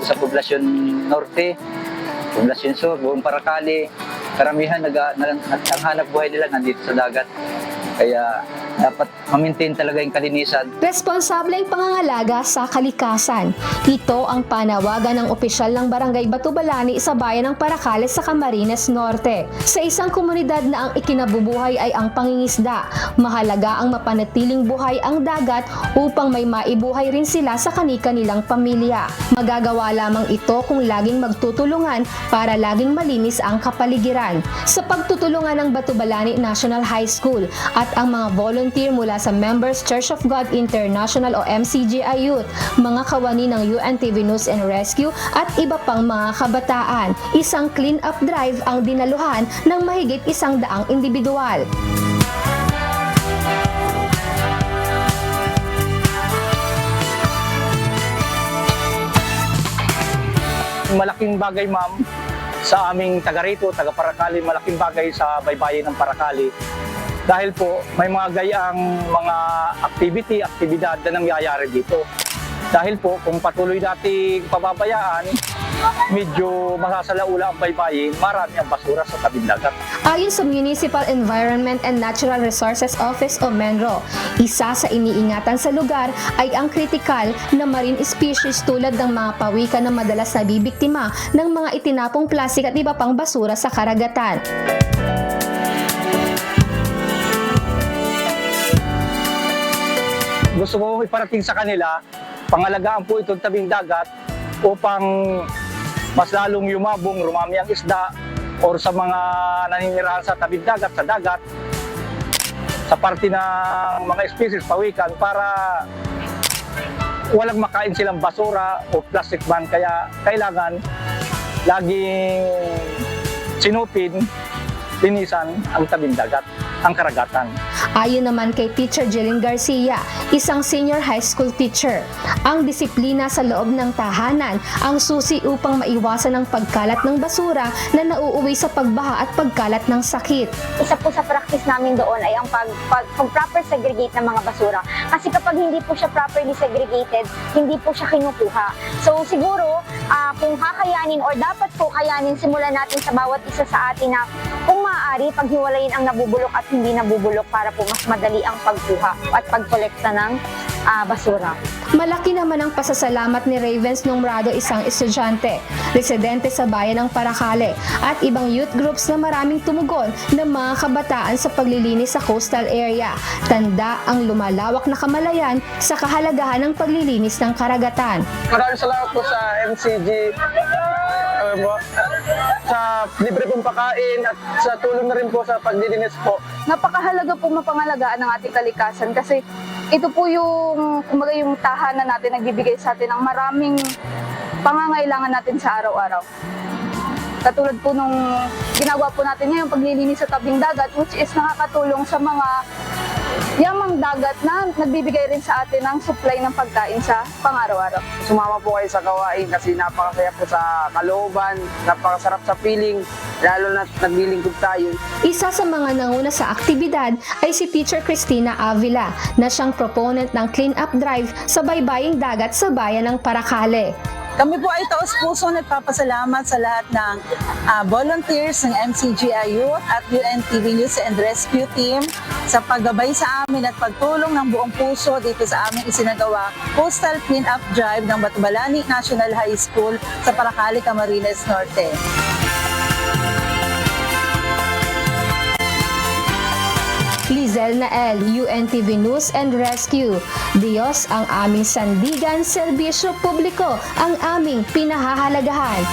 sa Poblasyon Norte, Poblasyon Sur, buong Paracali, karamihan ang hanap buhay nila nandito sa dagat. Kaya dapat ma-maintain talaga yung kalinisan. Responsableng pangangalaga sa kalikasan. Ito ang panawagan ng opisyal ng Barangay Batubalani sa bayan ng Paracales sa Camarines Norte. Sa isang komunidad na ang ikinabubuhay ay ang pangingisda, mahalaga ang mapanatiling buhay ang dagat upang may maibuhay rin sila sa kani-kanilang pamilya. Magagawa lamang ito kung laging magtutulungan para laging malinis ang kapaligiran. Sa pagtutulungan ng Batubalani National High School at ang mga volunteer mula sa Members Church of God International o MCGI Youth, mga kawani ng UNTV News and Rescue at iba pang mga kabataan. Isang clean-up drive ang dinaluhan ng mahigit 100 individual. Malaking bagay, ma'am, sa aming taga rito, taga Paracali, malaking bagay sa baybayin ng Paracali. Dahil po may mga gayang mga aktibidad na nangyayari dito. Dahil po kung patuloy nating pababayaan, medyo masasalaula ang baybayin, marami ang basura sa tabing dagat. Ayon sa Municipal Environment and Natural Resources Office o MENRO, isa sa iniingatan sa lugar ay ang kritikal na marine species tulad ng mga pawikan na madalas nabibiktima ng mga itinapong plastik at iba pang basura sa karagatan. Gusto ko iparating sa kanila, pangalagaan po itong tabing dagat upang mas lalong yumabong, rumami ang isda or sa mga naninirahan sa tabing dagat, sa dagat, sa parte ng mga species, pawikan, para walang makain silang basura o plastic ban. Kaya kailangan laging sinupin, linisan ang tabing dagat, ang karagatan. Ayon naman kay Teacher Jeline Garcia, isang senior high school teacher, ang disiplina sa loob ng tahanan ang susi upang maiwasan ang pagkalat ng basura na nauuwi sa pagbaha at pagkalat ng sakit. Isa po sa practice namin doon ay ang pag-proper segregate ng mga basura. Kasi kapag hindi po siya properly segregated, hindi po siya kinukuha. So siguro, kung kakayanin or dapat po kayanin, simulan natin sa bawat isa sa atin na kung maaari, paghiwalayin ang nabubulok at hindi nabubulok para po mas madali ang pagkuha at pagkolekta ng basura. Malaki naman ang pasasalamat ni Ravens Nomrado, isang estudyante, residente sa bayan ng Paracale, at ibang youth groups na maraming tumugon ng mga kabataan sa paglilinis sa coastal area. Tanda ang lumalawak na kamalayan sa kahalagahan ng paglilinis ng karagatan. Maraming salamat po sa MCG sa libre pong pakain at sa tulong na rin po sa paglilinis po. Napakahalaga po mapangalagaan ng ating kalikasan kasi ito po yung, kumbaga, yung tahanan natin, nagbibigay sa atin ng maraming pangangailangan natin sa araw-araw. Katulad po nung ginagawa po natin ngayon, paglilinis sa tabing dagat, which is nakakatulong sa mga yamang dagat na nagbibigay rin sa atin ng supply ng pagkain sa pang-araw-araw. Sumama po kayo sa gawain kasi napakasaya po sa kalooban, napakasarap sa feeling, lalo na naglilingkod tayo. Isa sa mga nanguna sa aktibidad ay si Teacher Cristina Avila na siyang proponent ng clean-up drive sa baybaying dagat sa bayan ng Paracale. Kami po ay taos-puso nagpapasalamat sa lahat ng volunteers ng MCGI Youth at UNTV News and Rescue Team sa paggabay sa amin at pagtulong ng buong puso dito sa aming isinagawa Coastal Clean-up Drive ng Batubalani National High School sa Paracali, Camarines Norte. Lizel Nael, UNTV News and Rescue. Diyos ang aming sandigan, serbisyo publiko ang aming pinahahalagahan.